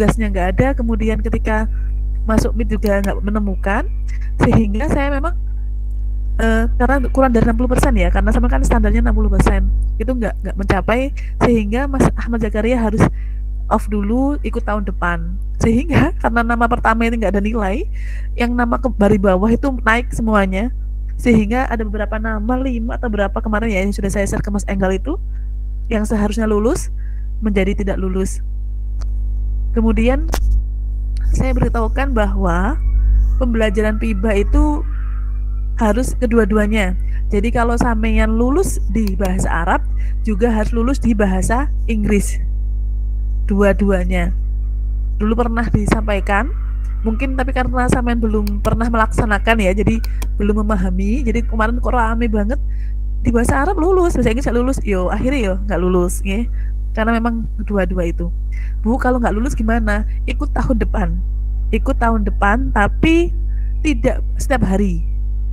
tugasnya nggak ada, kemudian ketika masuk Meet juga nggak menemukan, sehingga saya memang karena kurang dari 60% ya, karena sama kan standarnya 60%, itu nggak mencapai, sehingga Mas Ahmad Zakaria harus off dulu, ikut tahun depan. Sehingga karena nama pertama itu nggak ada nilai, yang nama dari bawah itu naik semuanya, sehingga ada beberapa nama, 5 atau berapa kemarin ya, yang sudah saya share ke Mas Enggal itu, yang seharusnya lulus menjadi tidak lulus. Kemudian saya beritahukan bahwa pembelajaran PIBA itu harus kedua-duanya. Jadi kalau sampean lulus di bahasa Arab, juga harus lulus di bahasa Inggris. Dua-duanya. Dulu pernah disampaikan, mungkin tapi karena sampean belum pernah melaksanakan ya, jadi belum memahami. Jadi kemarin kok rame banget di bahasa Arab lulus, bahasa Inggris gak lulus. Yo, akhirnya yo nggak lulus, ya. Karena memang dua-dua itu. Bu, kalau nggak lulus gimana? Ikut tahun depan. Ikut tahun depan, tapi tidak setiap hari.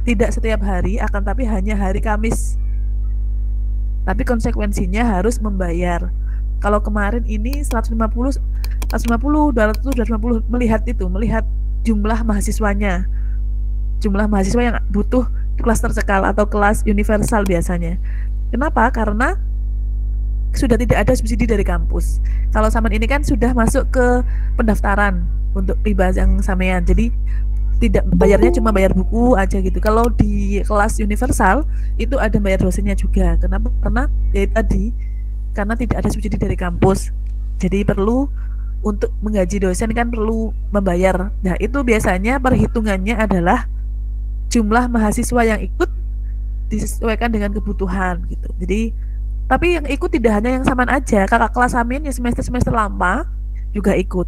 Tidak setiap hari, akan tapi hanya hari Kamis. Tapi konsekuensinya harus membayar. Kalau kemarin ini 150, 200, 250, melihat jumlah mahasiswanya. Jumlah mahasiswa yang butuh kelas tercekal atau kelas universal biasanya. Kenapa? Karena sudah tidak ada subsidi dari kampus. Kalau sampean ini kan sudah masuk ke pendaftaran untuk PIBA yang sampean. Jadi tidak bayarnya cuma bayar buku aja gitu. Kalau di kelas universal itu ada bayar dosennya juga. Kenapa? Karena ya tadi karena tidak ada subsidi dari kampus. Jadi perlu untuk menggaji dosen kan perlu membayar. Nah, itu biasanya perhitungannya adalah jumlah mahasiswa yang ikut disesuaikan dengan kebutuhan gitu. Jadi tapi yang ikut tidak hanya yang saman aja, kakak kelas samin yang semester-semester lama juga ikut.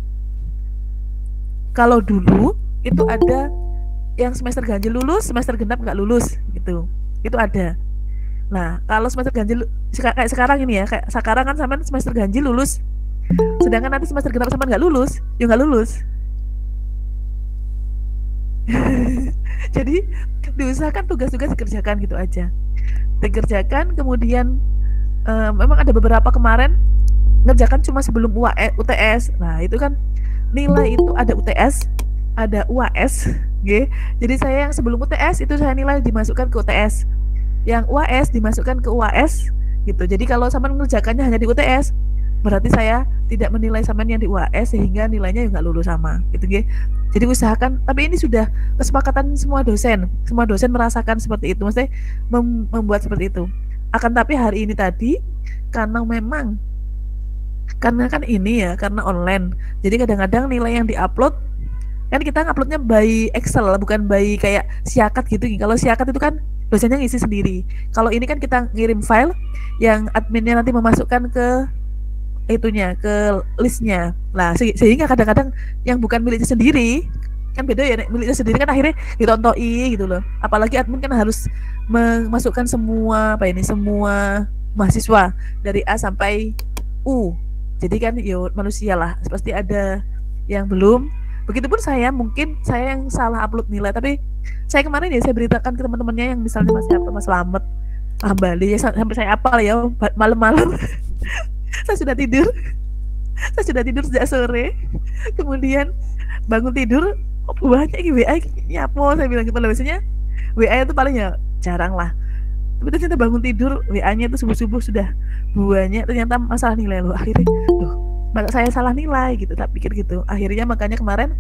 Kalau dulu itu ada yang semester ganjil lulus, semester genap nggak lulus gitu. Itu ada. Nah, kalau semester ganjil kayak sekarang ini ya, kayak sekarang kan saman semester ganjil lulus. Sedangkan nanti semester genap saman nggak lulus, ya nggak lulus. Jadi diusahakan tugas-tugas dikerjakan gitu aja. Dikerjakan, kemudian memang ada beberapa kemarin ngerjakan cuma sebelum UTS. Nah, itu kan nilai itu ada UTS, ada UAS, gitu. Jadi saya yang sebelum UTS itu saya nilai dimasukkan ke UTS. Yang UAS dimasukkan ke UAS gitu. Jadi kalau sama mengerjakannya hanya di UTS, berarti saya tidak menilai sama yang di UAS sehingga nilainya nggak lulus sama gitu, gitu. Jadi usahakan, tapi ini sudah kesepakatan semua dosen. Semua dosen merasakan seperti itu, maksudnya membuat seperti itu. Akan tapi hari ini tadi karena kan ini ya, karena online, jadi kadang-kadang nilai yang diupload kan kita nguploadnya by Excel, bukan by kayak siakat gitu. Kalau siakat itu kan dosennya ngisi sendiri, kalau ini kan kita ngirim file yang adminnya nanti memasukkan ke itunya, ke listnya lah, sehingga kadang-kadang yang bukan miliknya sendiri kan beda ya, miliknya sendiri kan akhirnya ditontoi gitu loh. Apalagi admin kan harus memasukkan semua semua mahasiswa dari A sampai U. Jadi kan yo manusia lah, pasti ada yang belum. Begitupun saya, mungkin saya yang salah upload nilai, tapi saya kemarin ya saya beritakan ke teman-temannya yang misalnya Mas Slamet, Bali ya, sampai saya apal ya malam-malam. saya sudah tidur sejak sore, kemudian bangun tidur, kok banyak WA nyapo, saya bilang gitu loh. Biasanya WA itu paling ya jarang lah, tapi ternyata bangun tidur WA-nya itu subuh-subuh sudah banyak, ternyata masalah nilai loh. Akhirnya maka saya salah nilai gitu, tak pikir gitu. Akhirnya makanya kemarin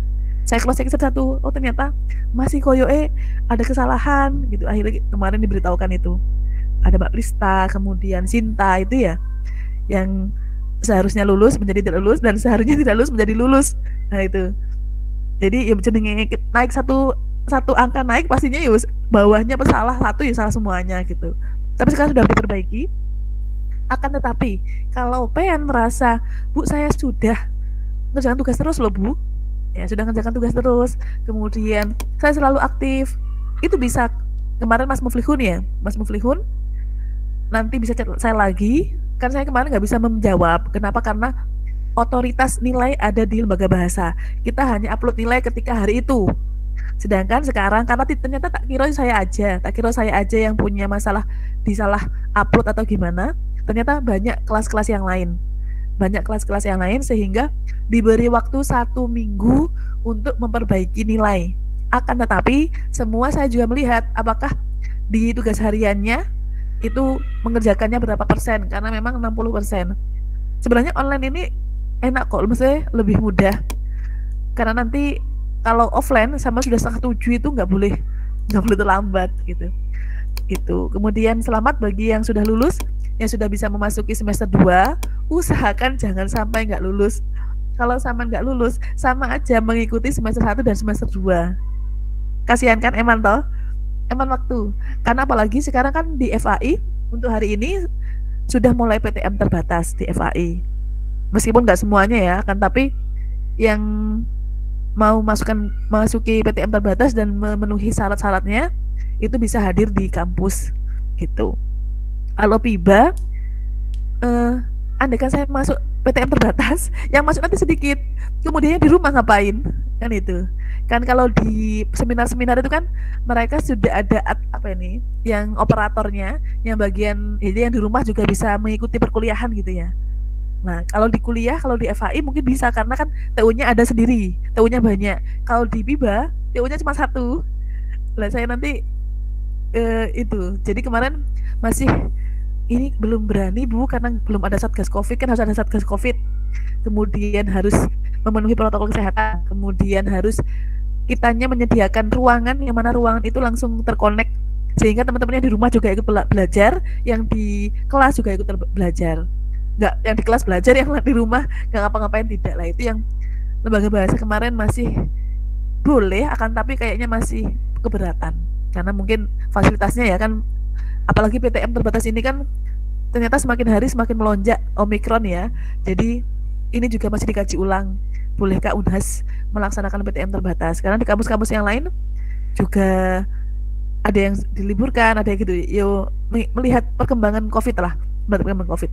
saya cross check satu, oh ternyata masih koyoe ada kesalahan gitu. Akhirnya kemarin diberitahukan itu ada Mbak Prista, kemudian Sinta itu ya, yang seharusnya lulus menjadi tidak lulus, dan seharusnya tidak lulus menjadi lulus. Nah itu, jadi ya jenenge naik satu angka naik, pastinya ya bawahnya salah satu ya salah semuanya gitu. Tapi sekarang sudah diperbaiki. Akan tetapi kalau pengen merasa, Bu saya sudah ngerjakan tugas terus loh Bu, ya sudah ngerjakan tugas terus, kemudian saya selalu aktif, itu bisa kemarin Mas Muflihun ya, Mas Muflihun nanti bisa chat saya lagi, kan saya kemarin nggak bisa menjawab. Kenapa? Karena otoritas nilai ada di lembaga bahasa, kita hanya upload nilai ketika hari itu. Sedangkan sekarang karena ternyata tak kira saya aja yang punya masalah, disalah upload atau gimana, ternyata banyak kelas-kelas yang lain. banyak kelas-kelas yang lain, sehingga diberi waktu 1 minggu untuk memperbaiki nilai. Akan tetapi semua saya juga melihat apakah di tugas hariannya itu mengerjakannya berapa persen, karena memang 60%. Sebenarnya online ini enak kok, maksudnya lebih mudah, karena nanti kalau offline sama sudah 6:30 itu nggak boleh terlambat gitu. Itu. Kemudian selamat bagi yang sudah lulus, yang sudah bisa memasuki semester 2, usahakan jangan sampai nggak lulus. Kalau sama nggak lulus, sama aja mengikuti semester 1 dan semester 2. Kasihan kan Eman toh? Eman waktu. Karena apalagi sekarang kan di FAI, untuk hari ini sudah mulai PTM terbatas di FAI. Meskipun nggak semuanya ya, kan, tapi yang mau masuki PTM terbatas dan memenuhi syarat-syaratnya itu bisa hadir di kampus gitu. Kalau PIBA, andaikan saya masuk PTM terbatas, yang masuk nanti sedikit, kemudian di rumah ngapain? Kan itu. Kan kalau di seminar-seminar itu kan mereka sudah ada apa ini, yang operatornya, yang bagian jadi yang di rumah juga bisa mengikuti perkuliahan gitu ya. Nah, kalau di kuliah, kalau di FAI mungkin bisa karena kan TU-nya ada sendiri, TU-nya banyak. Kalau di PIBA, TU-nya cuma satu. Lah saya nanti itu. Jadi kemarin masih ini belum berani Bu, karena belum ada Satgas Covid, kan harus ada Satgas Covid. Kemudian harus memenuhi protokol kesehatan, kemudian harus kitanya menyediakan ruangan, yang mana ruangan itu langsung terkonek sehingga teman-temannya di rumah juga ikut belajar, yang di kelas juga ikut belajar. Nggak yang di kelas belajar, yang di rumah nggak ngapa-ngapain, tidak lah. Itu yang lembaga bahasa kemarin masih boleh, akan tapi kayaknya masih keberatan karena mungkin fasilitasnya ya kan, apalagi PTM terbatas ini kan ternyata semakin hari semakin melonjak Omikron ya. Jadi ini juga masih dikaji ulang, bolehkah Unhas melaksanakan PTM terbatas, karena di kampus-kampus yang lain juga ada yang diliburkan, ada yang gitu. Yo melihat perkembangan COVID lah, perkembangan COVID.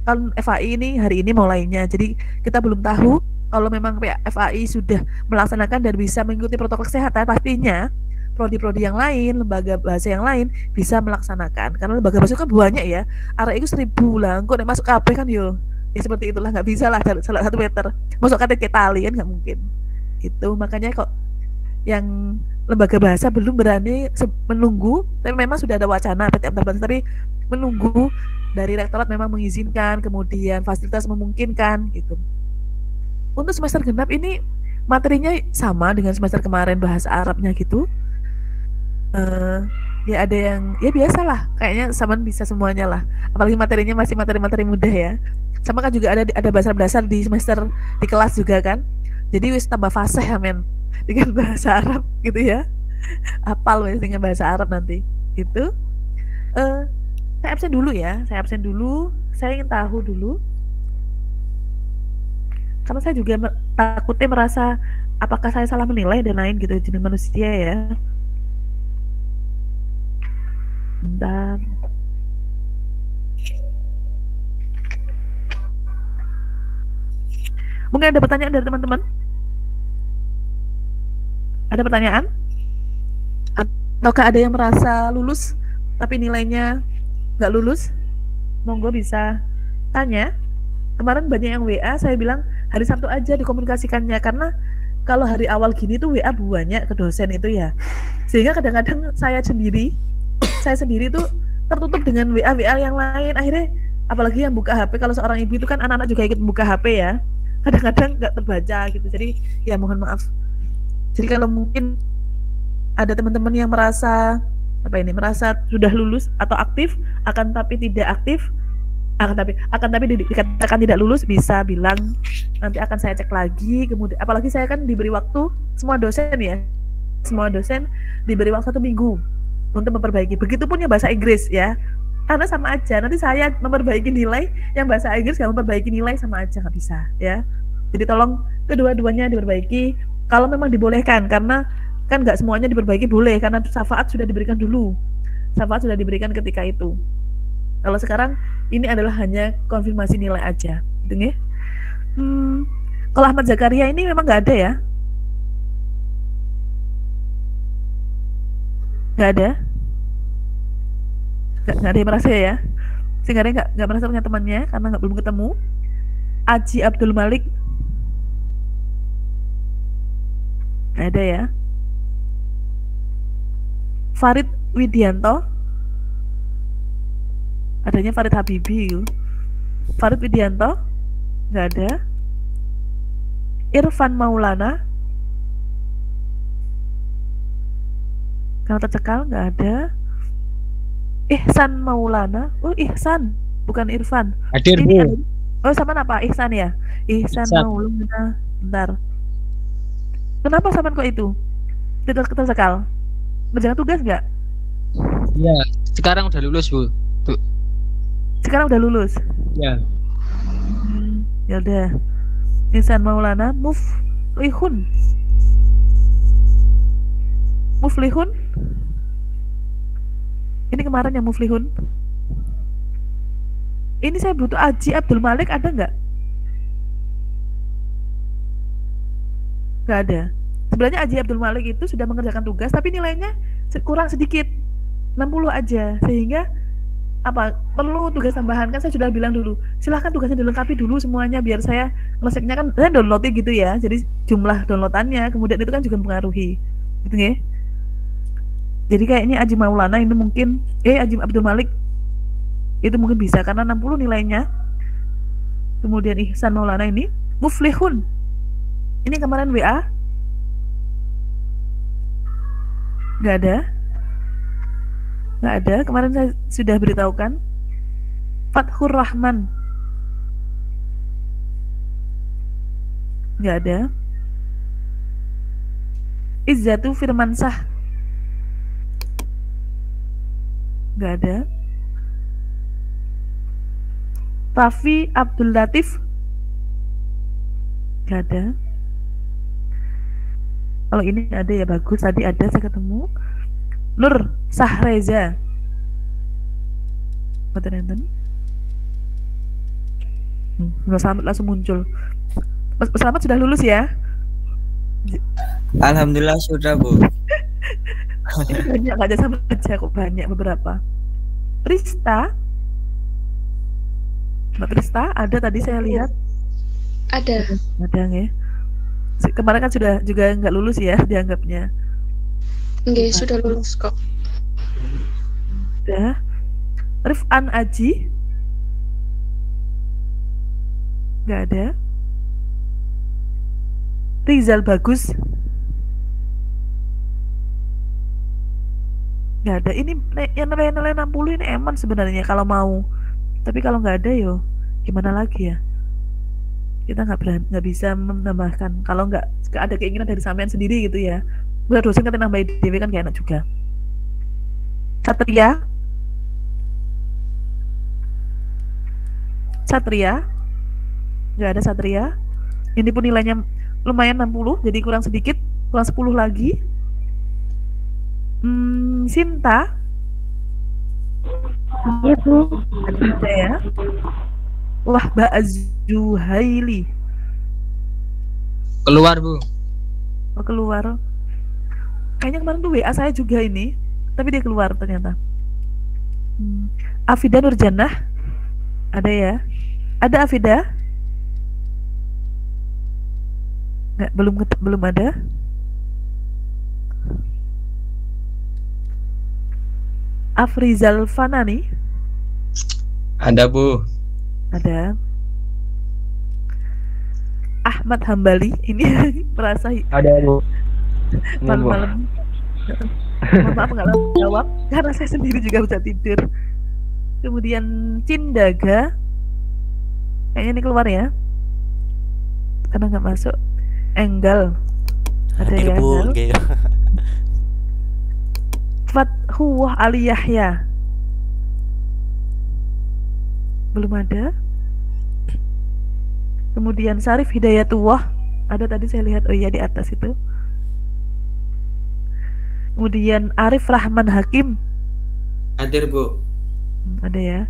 Kalau FAI ini hari ini mulainya, jadi kita belum tahu. Kalau memang FAI sudah melaksanakan dan bisa mengikuti protokol kesehatan, pastinya prodi-prodi yang lain, lembaga bahasa yang lain bisa melaksanakan. Karena lembaga bahasa kan banyak ya, arah itu 1.000 lah. Kok masuk KB kan yo, ya seperti itulah, nggak bisa lah salah 1 meter masuk KTK tali kan nggak mungkin. Itu makanya kok yang lembaga bahasa belum berani menunggu, tapi memang sudah ada wacana PTM terbatas, tapi menunggu dari rektorat memang mengizinkan, kemudian fasilitas memungkinkan gitu. Untuk semester genap ini materinya sama dengan semester kemarin, bahasa Arabnya gitu. Ya ada yang ya biasalah, kayaknya sama bisa semuanya lah. Apalagi materinya masih materi-materi mudah ya. Sama kan juga ada bahasa dasar di semester di kelas juga kan. Jadi wis tambah fasih ya men dengan bahasa Arab gitu ya. Apal wis dengan bahasa Arab nanti. Itu saya absen dulu ya. Saya ingin tahu dulu. Karena saya juga takutnya merasa apakah saya salah menilai dan lain gitu, jenis manusia ya. Bentar. Mungkin ada pertanyaan dari teman-teman? Ada pertanyaan? Ataukah ada yang merasa lulus tapi nilainya nggak lulus? Monggo bisa tanya. Kemarin banyak yang WA, saya bilang hari Sabtu aja dikomunikasikannya, karena kalau hari awal gini tuh WA banyak ke dosen itu ya, sehingga kadang-kadang saya sendiri tuh tertutup dengan WA yang lain. Akhirnya apalagi yang buka HP, kalau seorang ibu itu kan anak-anak juga ikut buka HP ya, kadang-kadang nggak terbaca gitu. Jadi ya mohon maaf. Jadi kalau mungkin ada teman-teman yang merasa sudah lulus atau aktif akan tapi tidak aktif, akan tapi dikatakan tidak lulus, bisa bilang nanti akan saya cek lagi. Kemudian apalagi saya kan diberi waktu, semua dosen diberi waktu 1 minggu untuk memperbaiki. Begitupun yang bahasa Inggris ya, karena sama aja, nanti saya memperbaiki nilai, yang bahasa Inggris nggak memperbaiki nilai, sama aja, nggak bisa ya. Jadi tolong kedua-duanya diperbaiki kalau memang dibolehkan, karena kan nggak semuanya diperbaiki boleh, karena syafaat sudah diberikan dulu, syafaat sudah diberikan ketika itu. Kalau sekarang ini adalah hanya konfirmasi nilai aja, gitu ya. Kalau Ahmad Zakaria ini memang nggak ada ya? Nggak ada? Nggak ada yang merasa ya? Sehingga nggak merasa punya temannya karena belum ketemu. Aji Abdul Malik. Ada ya. Farid Widianto. Adanya Farid Habibi. Farid Widianto. Nggak ada. Irfan Maulana. Kalau tercekal nggak ada. Ihsan Maulana. Oh, Ihsan, bukan Irfan. Hadir, Ini Bu. ada. Oh, sama apa? Ihsan ya? Ihsan Ihsan. Maulana. Bentar. Kenapa sampean kok itu? Tercekal. Ngerjakan tugas nggak? Ya, sekarang udah lulus, Bu. Tuh. Sekarang udah lulus. Ya. Ya udah. Ihsan Maulana, Muflihun. Muflihun. Ini kemarin yang Muflihun. Ini saya butuh Aji Abdul Malik, ada nggak? Nggak ada. Sebenarnya Aji Abdul Malik itu sudah mengerjakan tugas, tapi nilainya kurang sedikit, 60 aja. Sehingga apa perlu tugas tambahan, kan saya sudah bilang dulu, silahkan tugasnya dilengkapi dulu semuanya biar saya ngeseknya, kan saya downloadnya gitu ya, jadi jumlah downloadannya kemudian itu kan juga mempengaruhi gitu ya. Jadi kayaknya Aji Maulana ini mungkin Aji Abdul Malik itu mungkin bisa karena 60 nilainya. Kemudian Ihsan Maulana ini Muflihun. Ini kemarin WA. Nggak ada. Nggak ada. Kemarin saya sudah beritahukan. Fathur Rahman. Nggak ada. Izzatu Firmansah. Nggak ada. Raffi Abdul Latif. Nggak ada. Kalau ini ada ya bagus, tadi ada saya ketemu. Nur Sahreza. Betul. Mas Selamat langsung muncul. Mas Selamat sudah lulus ya? Alhamdulillah sudah, Bu. Banyak aja sama aja kok, banyak beberapa. Rista. Mbak Rista ada tadi saya lihat. Ada. Ada ya. Kemarin kan sudah juga nggak lulus ya dianggapnya. Nggak, sudah lulus kok. Udah. Rifan Aji. Nggak ada. Rizal Bagus. Nggak ada. Ini yang nilai 60 ini eman sebenarnya kalau mau. Tapi kalau nggak ada yo, gimana lagi ya? Kita nggak bisa menambahkan. Kalau nggak ada keinginan dari sampean sendiri gitu ya. Udah dosen kan nambahin dewe kan gak enak juga. Satria. Satria. Nggak ada Satria. Ini pun nilainya lumayan 60, jadi kurang sedikit, kurang 10 lagi. Sinta. Iya, Bu. Ada ya. Wah, Mbak Zuhaili. Keluar, Bu. Oh, keluar. Kayaknya kemarin tuh WA saya juga ini, tapi dia keluar ternyata. Afida Nurjanah. Ada ya? Ada Afida? Nggak, belum ada. Afrizal Fanani. Ada, Bu. Ada. Ahmad Hambali. Ini merasa Ada, Bu. malam-malam. Mohon maaf nggak langsung jawab karena saya sendiri juga bisa tidur. Kemudian Cindaga. Kayaknya ini keluar ya. Karena nggak masuk. Enggal. Ada ya, Enggal. Fathuwah Ali Yahya. Belum ada. Kemudian Sarif Hidayatullah. Ada tadi saya lihat, oh iya di atas itu. Kemudian Arif Rahman Hakim. Hadir, Bu. Ada ya.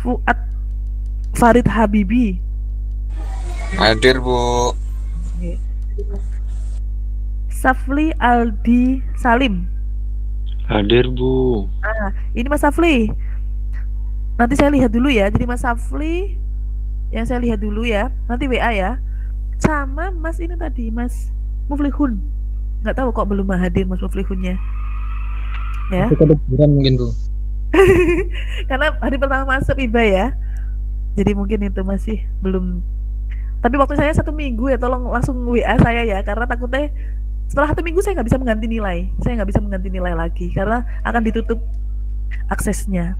Fuad Farid Habibi. Hadir, Bu. Oke. Safli Aldi Salim. Hadir, Bu. Ini Mas Safli. Nanti saya lihat dulu ya. Jadi Mas Safli yang saya lihat dulu ya, nanti WA ya. Sama Mas ini tadi, Mas Muflihun. Nggak tahu kok belum hadir Mas Muflihunnya. Ya. Itu kebetulan mungkin Bu. Karena hari pertama masuk IBA ya. Jadi mungkin itu masih belum. Tapi waktu saya 1 minggu ya, tolong langsung WA saya ya, karena takutnya setelah 1 minggu saya nggak bisa mengganti nilai. Saya nggak bisa mengganti nilai lagi karena akan ditutup aksesnya.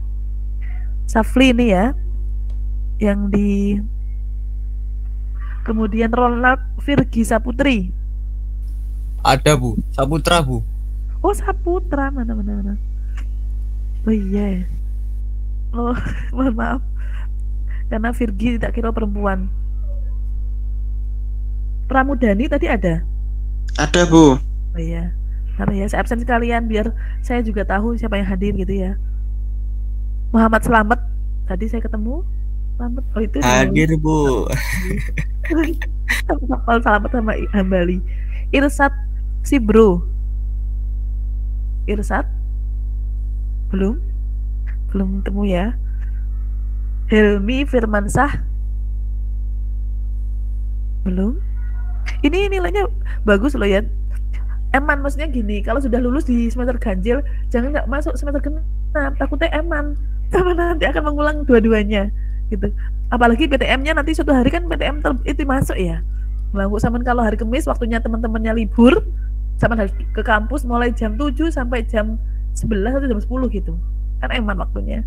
Safli ini ya, yang di kemudian Ronald Virgi Saputri. Ada Bu, Saputra Bu. Oh Saputra, mana. Oh iya. Oh mohon maaf, karena Virgi tak kira perempuan. Pramudani tadi ada? Ada Bu. Oh iya. Karena ya saya absen sekalian biar saya juga tahu siapa yang hadir gitu ya. Muhammad Slamet tadi saya ketemu. Slamet, oh itu Hadir Bu. Kapal Slamet sama Hambali. Irsat si bro. Irsat belum ketemu ya. Helmi Firmansah belum. Ini nilainya bagus loh ya. Eman maksudnya gini, kalau sudah lulus di semester ganjil jangan nggak masuk semester genap, takutnya eman sama nanti akan mengulang dua-duanya gitu. Apalagi PTM-nya nanti suatu hari kan PTM itu masuk ya. Lalu sama kalau hari Kamis waktunya teman-temannya libur, sama harus ke kampus mulai jam 7 sampai jam 11 atau jam 10 gitu. Kan eman waktunya.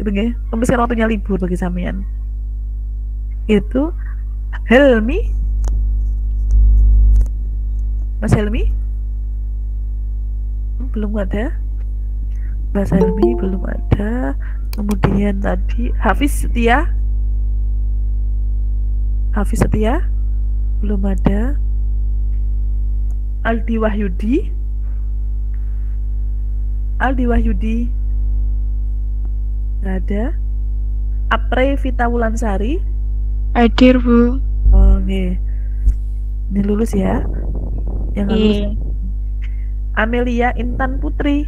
Gitu nggih. Kamis kan waktunya libur bagi sampean. Itu Helmi, Mas Helmi belum ada. Mas Helmi belum ada. Kemudian tadi Hafiz Setia belum ada. Aldi Wahyudi nggak ada. Apre Vita Wulansari Hadir Bu. oh nih ini lulus ya, yang lulus. Amelia Intan Putri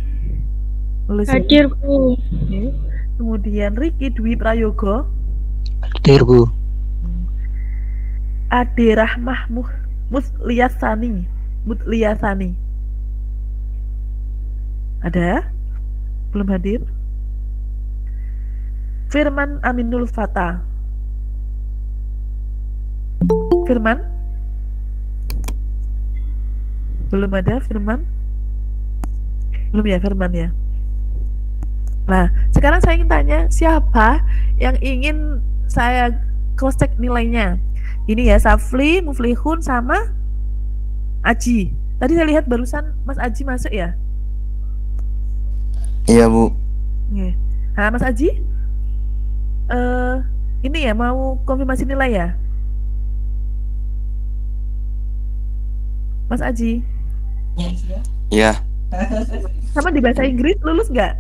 lulus ya? Hadir Bu. Oke. Kemudian Riki Dwi Prayogo, Hadir Bu. Ade Rahmah Mutliyasani ada? Belum hadir. Firman Aminul Fata. Firman? Belum ada Firman? Belum ya Firman ya? Nah, sekarang saya ingin tanya, siapa yang ingin saya cross check nilainya? Ini ya, Safli, Muflihun, sama Aji. Tadi saya lihat barusan Mas Aji masuk ya? Iya Bu. Oke. Nah, Mas Aji, ini ya mau konfirmasi nilai ya? Mas Aji, Iya. sama di bahasa Inggris lulus nggak?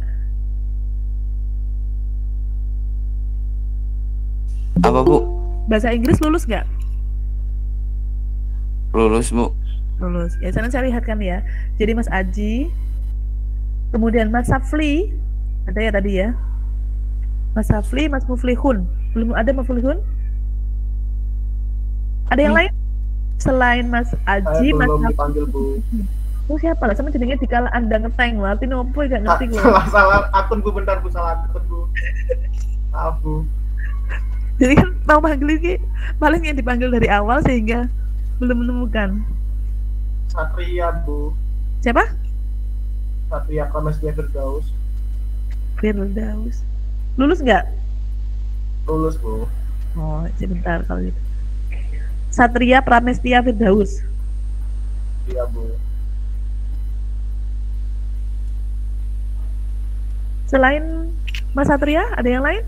Apa Bu? Bahasa Inggris lulus nggak? Lulus Bu. Lulus. Ya, sekarang saya lihat kan ya. Jadi Mas Aji, kemudian Mas Safli, ada ya tadi ya? Mas Safli, Mas Muflihun. Belum ada Muflihun? Ada yang lain? Selain Mas Aji, Mas belum Safli. dipanggil Bu. Oh siapa lah? Sama jenengnya dikala Anda ngeteng lah. Artinya apa gak ngerti gue. Salah akun Bu, bentar Bu, salah akun Bu. Maaf Bu. Jadi kan mau panggil ini paling yang dipanggil dari awal sehingga belum menemukan. Satria Bu. Siapa? Satria Pramestia Firdaus. Firdaus. Lulus nggak? Lulus Bu. Oh, sebentar kalau gitu. Satria Pramestia Firdaus. Iya Bu. Selain Mas Satria, ada yang lain?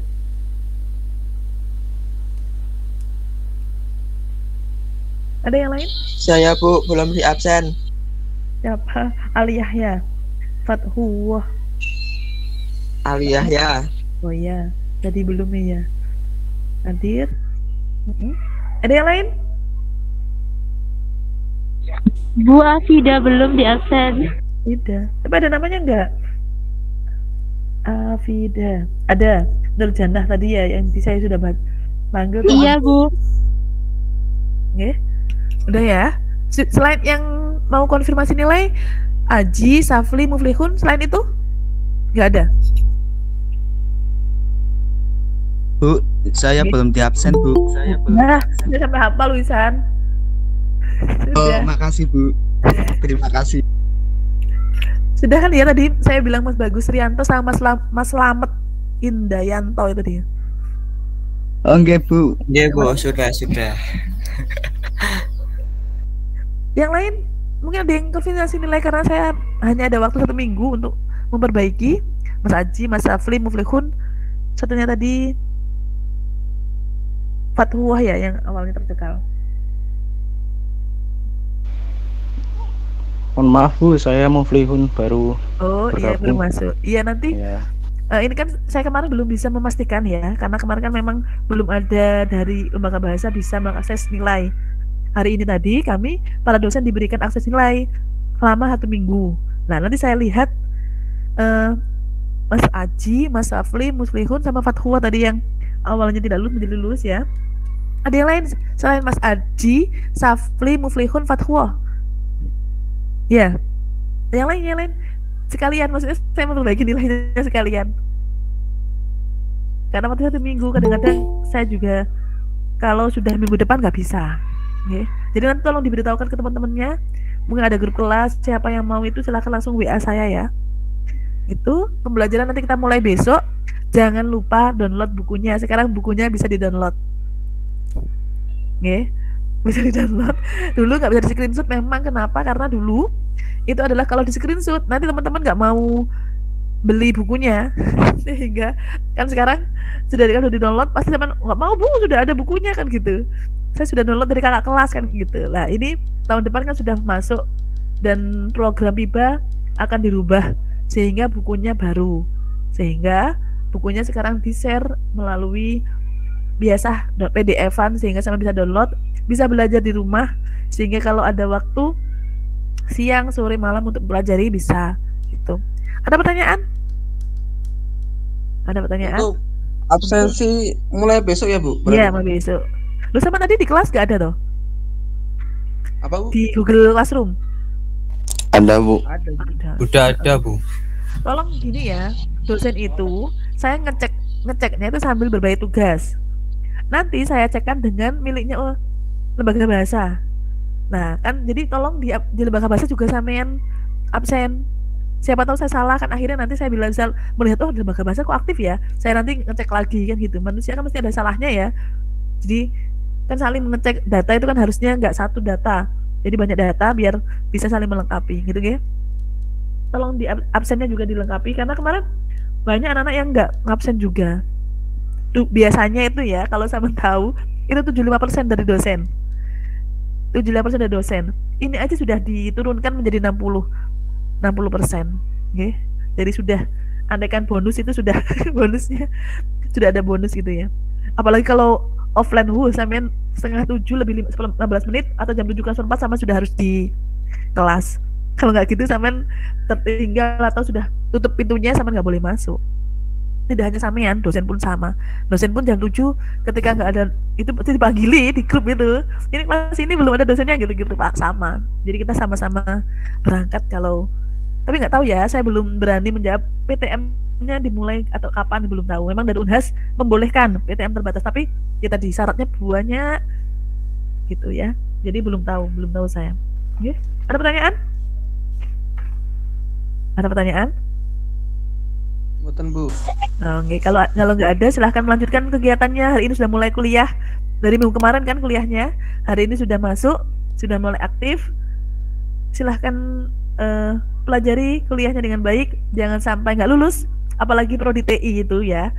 Ada yang lain? Saya Bu, belum di absen. Siapa? Ali Yahya. Fathuwah. Aliyah ya. Oh iya, tadi belum ya. Hadir. Ada yang lain? Bu Afida belum di absen. Tidak. Tapi ada namanya enggak? Afida. Ada. Nurjanah tadi ya, yang saya sudah Panggil tuh. Iya, Bu. Nggih. Udah ya. Selain yang mau konfirmasi nilai, Aji, Safli, Muflihun, selain itu nggak ada. Bu, saya Oke. belum di absen, Bu. Saya belum. Nah, udah sampai hafal Wisan. Oh, Sudah. makasih, Bu. Terima kasih. Sudah kan ya tadi saya bilang Mas Bagus Rianto sama Mas Slamet Indayanto itu dia. Oh, enggak, Bu. Iya Bu, sudah. Yang lain mungkin ada yang konfirmasi nilai karena saya hanya ada waktu 1 minggu untuk memperbaiki. Mas Aji, Mas Safli, Muflihun, satunya tadi Fathuah ya yang awalnya tercekal. Mohon maaf Bu, saya Muflihun baru Oh iya bergabung. belum masuk. Iya nanti Ya. ini kan saya kemarin belum bisa memastikan ya karena kemarin kan memang belum ada dari lembaga bahasa bisa mengakses nilai. Hari ini tadi kami para dosen diberikan akses nilai selama 1 minggu. Nah nanti saya lihat Mas Aji, Mas Safli, Muslihun sama Fathuah tadi yang awalnya tidak lulus menjadi lulus ya. Ada yang lain selain Mas Aji, Safli, Muflihun, Fathuah? Ya, yang lain sekalian, maksudnya saya memperbaiki nilainya sekalian. Karena waktu 1 minggu kadang-kadang saya juga kalau sudah minggu depan nggak bisa. Oke. Jadi nanti tolong diberitahukan ke teman-temannya. Mungkin ada grup kelas, siapa yang mau itu silahkan langsung WA saya ya. Itu pembelajaran nanti kita mulai besok. Jangan lupa download bukunya. Sekarang bukunya bisa di-download. Oke. Bisa di-download. Dulu nggak bisa di-screenshot memang kenapa? Karena dulu itu adalah kalau di-screenshot nanti teman-teman nggak mau beli bukunya sehingga kan sekarang sudah di-download pasti teman nggak mau Bu sudah ada bukunya kan gitu. Saya sudah download dari kakak kelas kan gitu. Lah ini tahun depan kan sudah masuk dan program PIBA akan dirubah sehingga bukunya baru. Sehingga bukunya sekarang di-share melalui biasa PDF-an sehingga sama bisa download, bisa belajar di rumah sehingga kalau ada waktu siang, sore, malam untuk pelajari bisa gitu. Ada pertanyaan? Ada pertanyaan? Untuk absensi mulai besok ya Bu? Iya, mau besok. Lu sama tadi di kelas gak ada toh? Apa Bu? Di Google Classroom? Ada, Bu. Ada. Udah ada Bu. Tolong gini ya, dosen itu saya ngeceknya itu sambil berbagi tugas. Nanti saya cekkan dengan miliknya lembaga bahasa. Nah, kan jadi tolong di lembaga bahasa juga sampean absen. Siapa tahu saya salah kan akhirnya nanti saya bisa melihat di lembaga bahasa kok aktif ya. Saya nanti ngecek lagi kan gitu. Manusia kan mesti ada salahnya ya. Jadi kan saling mengecek data itu kan harusnya nggak satu data. Jadi banyak data biar bisa saling melengkapi gitu ya. Tolong di absennya juga dilengkapi karena kemarin banyak anak-anak yang nggak ngabsen juga. Tuh, biasanya itu ya kalau sama tahu itu 75% dari dosen. 75% dari dosen. Ini aja sudah diturunkan menjadi 60%. Okay? Jadi sudah andaikan bonus itu sudah bonusnya sudah ada bonus gitu ya. Apalagi kalau offline sampai 6:30 lebih 15 menit atau jam 7:04 sama sudah harus di kelas. Kalau nggak gitu sampean tertinggal atau sudah tutup pintunya sampean nggak boleh masuk. Tidak hanya sampean, dosen pun sama. Dosen pun jam 7 ketika nggak ada itu pasti dipanggili di grup itu. Ini kelas ini belum ada dosennya gitu-gitu Pak, sama. Jadi kita sama-sama berangkat kalau tapi nggak tahu ya, saya belum berani menjawab PTM-nya dimulai atau kapan belum tahu. Memang dari Unhas membolehkan PTM terbatas tapi ya tadi syaratnya banyak gitu ya. Jadi belum tahu saya. Oke. Ada pertanyaan? Ada pertanyaan? Mboten Bu. Oke, kalau nggak ada silahkan melanjutkan kegiatannya. Hari ini sudah mulai kuliah. Dari minggu kemarin kan kuliahnya. Hari ini sudah masuk, sudah mulai aktif. Silahkan pelajari kuliahnya dengan baik. Jangan sampai nggak lulus. Apalagi prodi TI itu ya.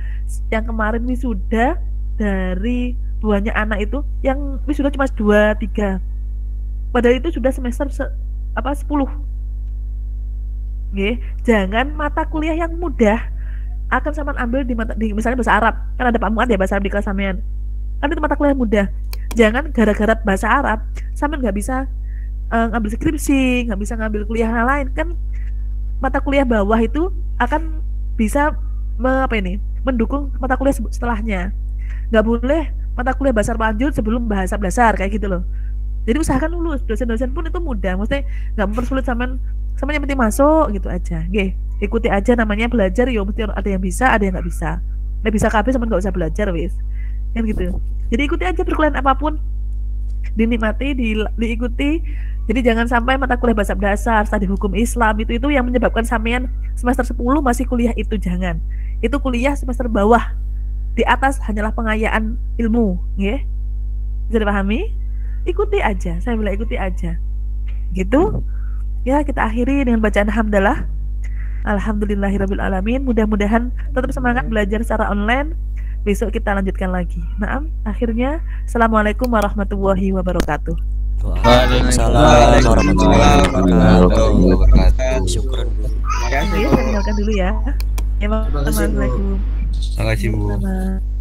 Yang kemarin wisuda dari banyak anak itu yang wisuda cuma 2-3. Padahal itu sudah semester 10. Oke, jangan mata kuliah yang mudah akan sama ambil di misalnya bahasa Arab kan ada Pak Muat ya bahasa Arab di kelas sampean kan itu mata kuliah mudah. Jangan gara-gara bahasa Arab sampean nggak bisa ngambil skripsi, nggak bisa ngambil kuliah lain kan mata kuliah bawah itu akan bisa mendukung mata kuliah setelahnya. Nggak boleh mata kuliah bahasa lanjut sebelum bahasa dasar kayak gitu loh. Jadi usahakan lulus, dosen-dosen pun itu mudah, maksudnya nggak mempersulit sama yang penting masuk gitu aja. Oke, ikuti aja namanya belajar, yo mesti ada yang bisa, ada yang nggak bisa. Nggak bisa KB sama nggak usah belajar wis, kan gitu. Jadi ikuti aja perkuliahan apapun, dinikmati, diikuti. Jadi jangan sampai mata kuliah bahasa dasar, studi hukum Islam itu yang menyebabkan sampean semester 10 masih kuliah itu, jangan. Itu kuliah semester bawah. Di atas hanyalah pengayaan ilmu, ya. Bisa dipahami? Ikuti aja, saya bilang ikuti aja. Gitu. Ya, kita akhiri dengan bacaan hamdalah. Alhamdulillahirabbil alamin. Mudah-mudahan tetap semangat belajar secara online. Besok kita lanjutkan lagi. Naam, akhirnya assalamualaikum warahmatullahi wabarakatuh. Waalaikumsalam warahmatullahi wabarakatuh. Syukran. Oke, saya tinggalkan dulu ya. Assalamualaikum. Terima kasih, Bu. Sama.